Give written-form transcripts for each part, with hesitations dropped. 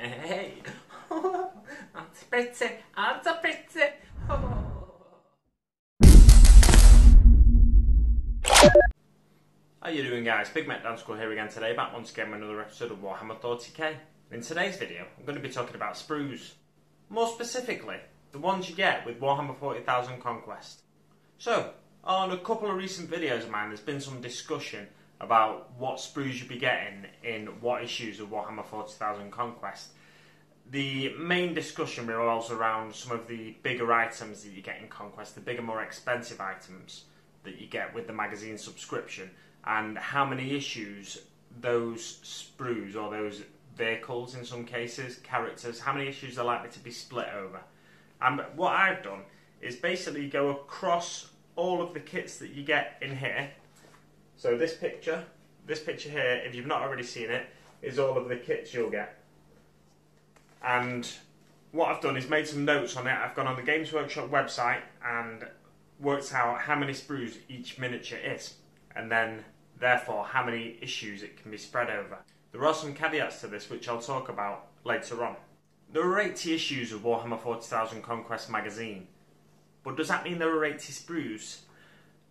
Hey, that's pretty, that's a pretty. How you doing, guys? Big Mate Danskull here again today, back once again with another episode of Warhammer Thoughty K. In today's video, I'm going to be talking about sprues. More specifically, the ones you get with Warhammer 40,000 Conquest. So, on a couple of recent videos of mine, there's been some discussion about what sprues you'd be getting in what issues of Warhammer 40,000 Conquest. The main discussion revolves around some of the bigger items that you get in Conquest, the bigger, more expensive items that you get with the magazine subscription, and how many issues those sprues, or those vehicles in some cases, characters, how many issues are likely to be split over. And what I've done is basically go across all of the kits that you get in here. So this picture here, if you've not already seen it, is all of the kits you'll get. And what I've done is made some notes on it. I've gone on the Games Workshop website and worked out how many sprues each miniature is, and then therefore how many issues it can be spread over. There are some caveats to this which I'll talk about later on. There are 80 issues of Warhammer 40,000 Conquest magazine, but does that mean there are 80 sprues?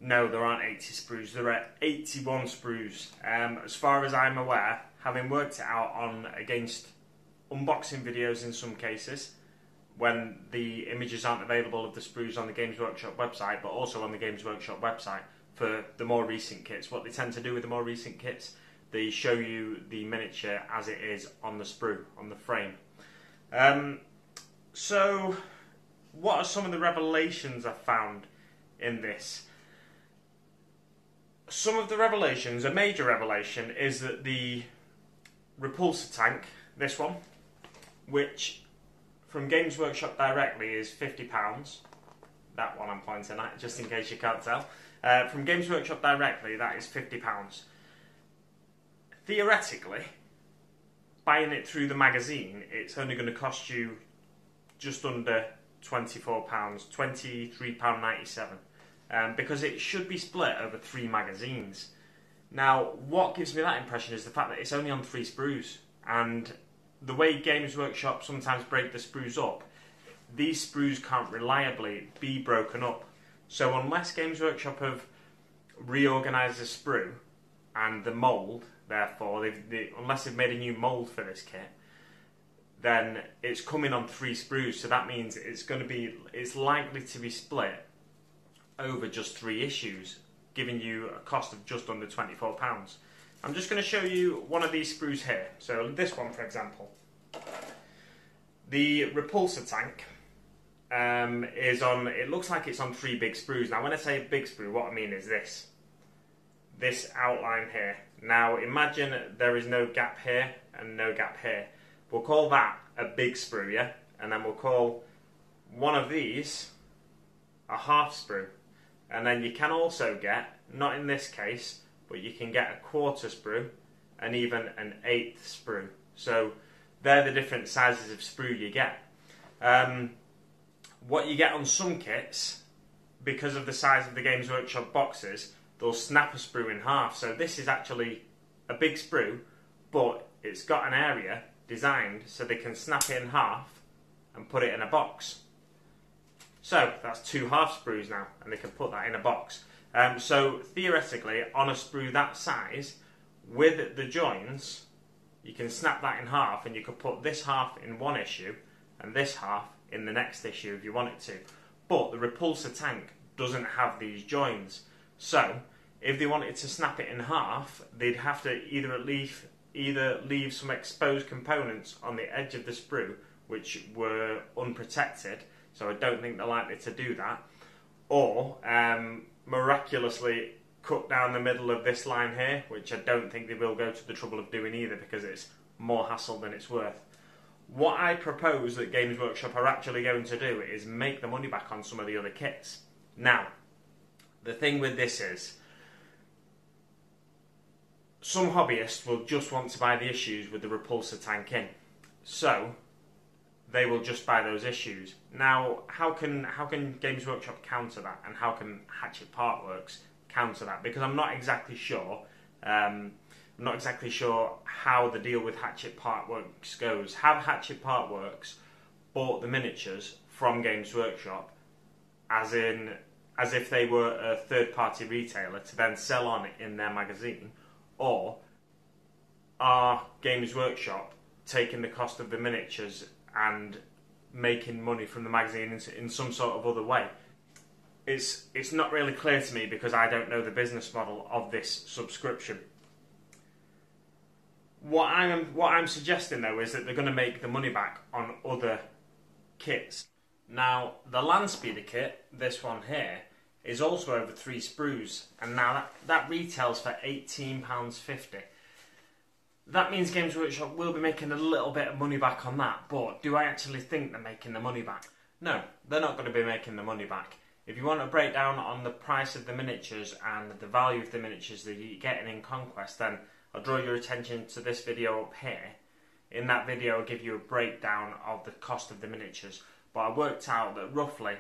No, there aren't 80 sprues, there are 81 sprues. As far as I'm aware, having worked it out against unboxing videos in some cases, when the images aren't available of the sprues on the Games Workshop website, but also on the Games Workshop website for the more recent kits. What they tend to do with the more recent kits, they show you the miniature as it is on the sprue, on the frame. So, what are some of the revelations I've found in this? Some of the revelations, a major revelation, is that the Repulsor tank, this one, which from Games Workshop directly is £50, that one I'm pointing at, just in case you can't tell. From Games Workshop directly, that is £50. Theoretically, buying it through the magazine, it's only going to cost you just under £24, £23.97. Because it should be split over 3 magazines. Now, what gives me that impression is the fact that it's only on 3 sprues, and the way Games Workshop sometimes break the sprues up, these sprues can't reliably be broken up. So unless Games Workshop have reorganised the sprue and the mould, therefore, unless they've made a new mould for this kit, then it's coming on 3 sprues. So that means it's likely to be split over just 3 issues, giving you a cost of just under £24. I'm just going to show you one of these sprues here. So this one, for example, the Repulsor tank is on. It looks like it's on 3 big sprues. Now, when I say big sprue, what I mean is this outline here. Now, imagine there is no gap here and no gap here. We'll call that a big sprue, yeah, and then we'll call one of these a half sprue. And then you can also get, not in this case, but you can get a quarter sprue and even an 1/8 sprue. So they're the different sizes of sprue you get. What you get on some kits, because of the size of the Games Workshop boxes, they'll snap a sprue in half. So this is actually a big sprue, but it's got an area designed so they can snap it in half and put it in a box. So that's 2 half sprues now, and they can put that in a box. So theoretically, on a sprue that size, with the joins, you can snap that in half, and you could put this half in one issue and this half in the next issue if you wanted to. But the Repulsor tank doesn't have these joins. So if they wanted to snap it in half, they'd have to either leave some exposed components on the edge of the sprue, which were unprotected. So I don't think they're likely to do that. Or miraculously cut down the middle of this line here, which I don't think they will go to the trouble of doing either, because it's more hassle than it's worth. What I propose that Games Workshop are actually going to do is make the money back on some of the other kits. Now, the thing with this is, some hobbyists will just want to buy the issues with the Repulsor tank in. So they will just buy those issues. Now, how can Games Workshop counter that, and how can Hatchette Partworks counter that? Because I'm not exactly sure I'm not exactly sure how the deal with Hatchette Partworks goes. Have Hatchette Partworks bought the miniatures from Games Workshop as if they were a third-party retailer to then sell on it in their magazine, or are Games Workshop taking the cost of the miniatures and making money from the magazine in some sort of other way? It's not really clear to me because I don't know the business model of this subscription. What I'm suggesting though is that they're going to make the money back on other kits. Now the Landspeeder kit, this one here, is also over 3 sprues, and now that retails for £18.50. That means Games Workshop will be making a little bit of money back on that, but do I actually think they're making the money back? No, they're not going to be making the money back. If you want a breakdown on the price of the miniatures and the value of the miniatures that you're getting in Conquest, then I'll draw your attention to this video up here. In that video I'll give you a breakdown of the cost of the miniatures, but I worked out that roughly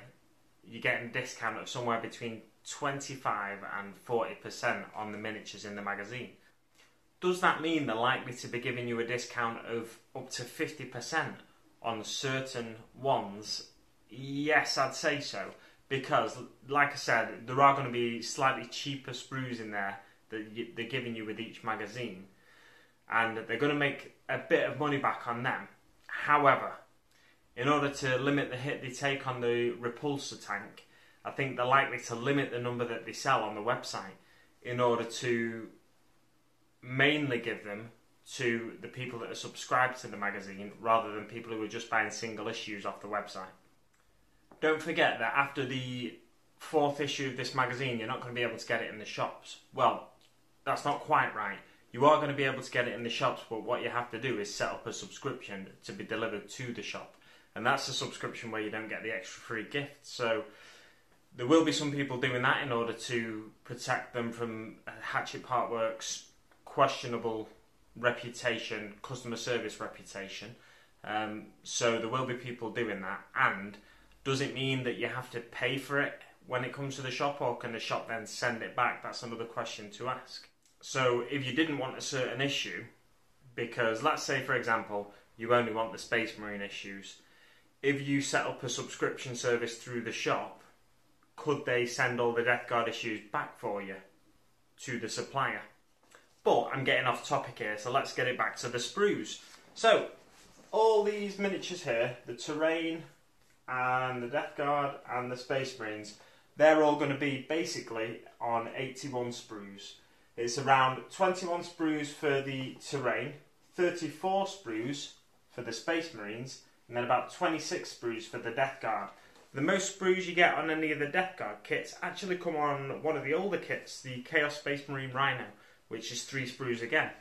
you're getting a discount of somewhere between 25 and 40% on the miniatures in the magazine. Does that mean they're likely to be giving you a discount of up to 50% on certain ones? Yes, I'd say so, because like I said, there are going to be slightly cheaper sprues in there that they're giving you with each magazine, and they're going to make a bit of money back on them. However, in order to limit the hit they take on the Repulsor tank, I think they're likely to limit the number that they sell on the website in order to mainly give them to the people that are subscribed to the magazine rather than people who are just buying single issues off the website. Don't forget that after the 4th issue of this magazine, you're not going to be able to get it in the shops. Well, that's not quite right. You are going to be able to get it in the shops, but what you have to do is set up a subscription to be delivered to the shop. And that's a subscription where you don't get the extra free gift. So there will be some people doing that in order to protect them from Hatchette Partworks' questionable reputation, customer service reputation. So there will be people doing that. And does it mean that you have to pay for it when it comes to the shop, or can the shop then send it back? That's another question to ask. So if you didn't want a certain issue, because let's say for example you only want the Space Marine issues, if you set up a subscription service through the shop, could they send all the Death Guard issues back for you to the supplier? But I'm getting off topic here, so let's get it back to the sprues. So all these miniatures here, the Terrain and the Death Guard and the Space Marines, they're all going to be basically on 81 sprues. It's around 21 sprues for the Terrain, 34 sprues for the Space Marines, and then about 26 sprues for the Death Guard. The most sprues you get on any of the Death Guard kits actually come on one of the older kits, the Chaos Space Marine Rhino, which is 3 sprues again.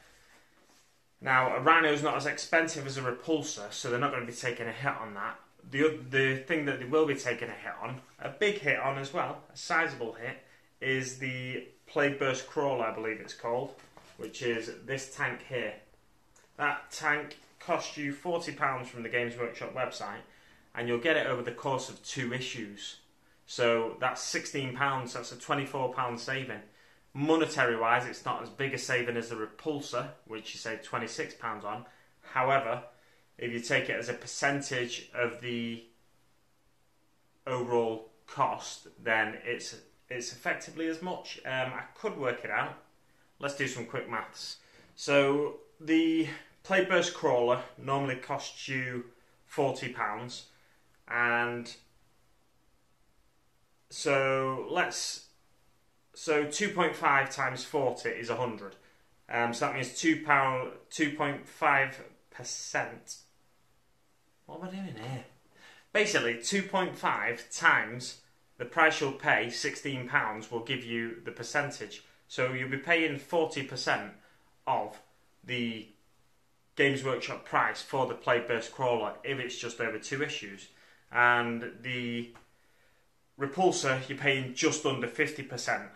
Now, a Rhino is not as expensive as a Repulsor, so they're not going to be taking a hit on that. The thing that they will be taking a hit on, a big hit on as well, a sizable hit, is the Plague Burst Crawler, I believe it's called, which is this tank here. That tank costs you £40 from the Games Workshop website, and you'll get it over the course of 2 issues. So that's £16, that's a £24 saving. Monetary wise, it's not as big a saving as the Repulsor, which you save £26 on. However, if you take it as a percentage of the overall cost, then it's effectively as much. I could work it out. Let's do some quick maths. So the Plague Burst Crawler normally costs you £40, and so 2.5 times 40 is 100. So that means £2.5%. What am I doing here? Basically, 2.5 times the price you'll pay, £16, will give you the percentage. So you'll be paying 40% of the Games Workshop price for the Plague Burst Crawler if it's just over 2 issues. And the Repulsor, you're paying just under 50%.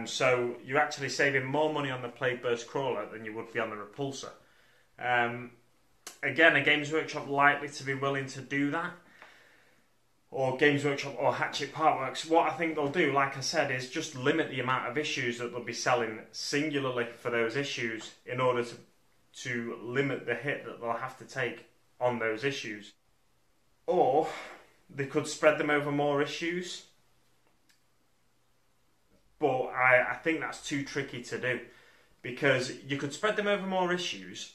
So you're actually saving more money on the Plague Burst Crawler than you would be on the Repulsor. Again, a Games Workshop likely to be willing to do that. or Games Workshop or Hatchette Partworks, what I think they'll do, like I said, is just limit the amount of issues that they'll be selling singularly for those issues in order to limit the hit that they'll have to take on those issues. Or they could spread them over more issues, but I think that's too tricky to do, because you could spread them over more issues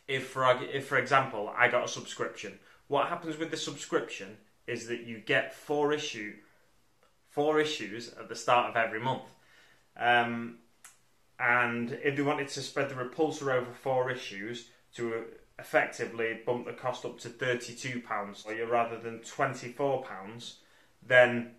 if for example, I got a subscription. What happens with the subscription is that you get four issues at the start of every month. And if they wanted to spread the Repulsor over 4 issues to effectively bump the cost up to £32 rather than £24, then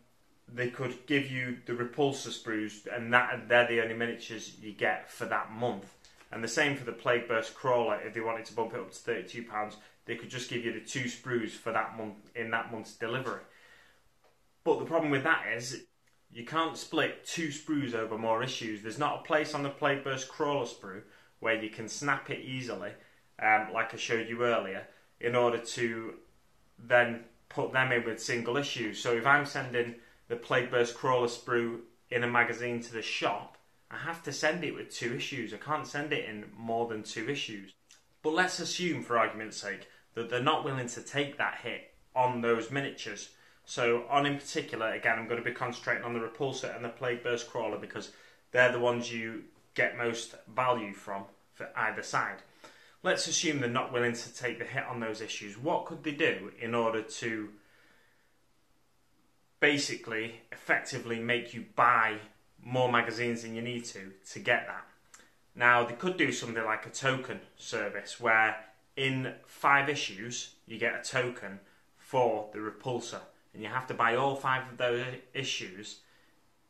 they could give you the Repulsor sprues, and they're the only miniatures you get for that month. And the same for the Plague Burst Crawler. If they wanted to bump it up to £32, they could just give you the 2 sprues for that month in that month's delivery. But the problem with that is you can't split 2 sprues over more issues. There's not a place on the Plague Burst Crawler sprue where you can snap it easily, like I showed you earlier, in order to then put them in with single issues. So if I'm sending the Plague Burst Crawler sprue in a magazine to the shop, I have to send it with 2 issues. I can't send it in more than 2 issues. But let's assume, for argument's sake, that they're not willing to take that hit on those miniatures. So in particular, again, I'm going to be concentrating on the Repulsor and the Plague Burst Crawler because they're the ones you get most value from for either side. Let's assume they're not willing to take the hit on those issues. What could they do in order to basically effectively make you buy more magazines than you need to get that? Now, they could do something like a token service where in 5 issues you get a token for the Repulsor, and you have to buy all 5 of those issues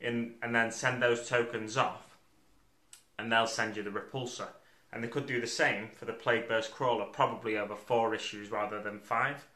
and then send those tokens off, and they'll send you the Repulsor. And they could do the same for the Plague Burst Crawler, probably over 4 issues rather than 5,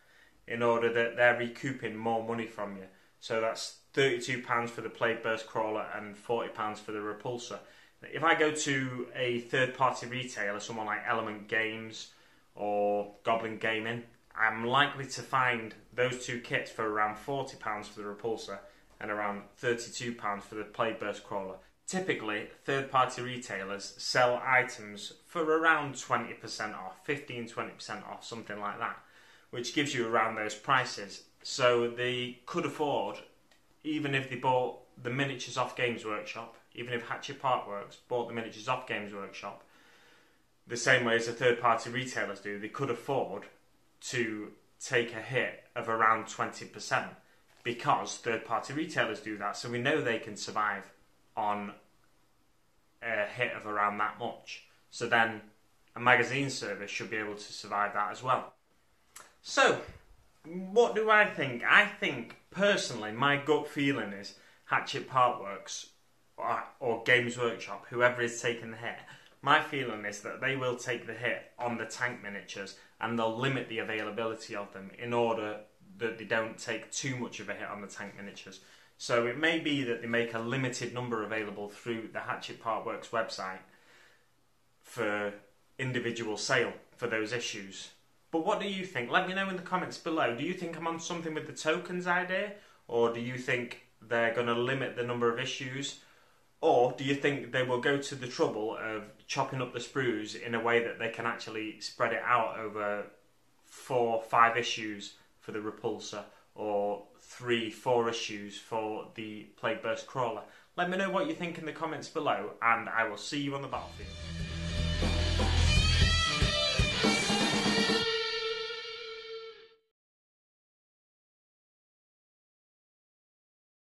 in order that they're recouping more money from you. So that's £32 for the Plague Burst Crawler and £40 for the Repulsor. If I go to a third-party retailer, someone like Element Games or Goblin Gaming, I'm likely to find those 2 kits for around £40 for the Repulsor and around £32 for the Plague Burst Crawler. Typically, third-party retailers sell items for around 20% off, 15-20% off, something like that, which gives you around those prices. So they could afford, even if they bought the miniatures off Games Workshop, even if Hatchette Partworks bought the miniatures off Games Workshop, the same way as the third-party retailers do, they could afford to take a hit of around 20% because third-party retailers do that. So we know they can survive on a hit of around that much. So then a magazine service should be able to survive that as well. So, what do I think? I think, personally, my gut feeling is Hatchette Partworks or Games Workshop, whoever is taking the hit, my feeling is that they will take the hit on the tank miniatures and they'll limit the availability of them in order that they don't take too much of a hit on the tank miniatures. So it may be that they make a limited number available through the Hatchette Partworks website for individual sale for those issues. But what do you think? Let me know in the comments below. Do you think I'm on something with the tokens idea? Or do you think they're going to limit the number of issues? Or do you think they will go to the trouble of chopping up the sprues in a way that they can actually spread it out over 4-5 issues for the Repulsor, or 3-4 issues for the Plague Burst Crawler? Let me know what you think in the comments below, and I will see you on the battlefield.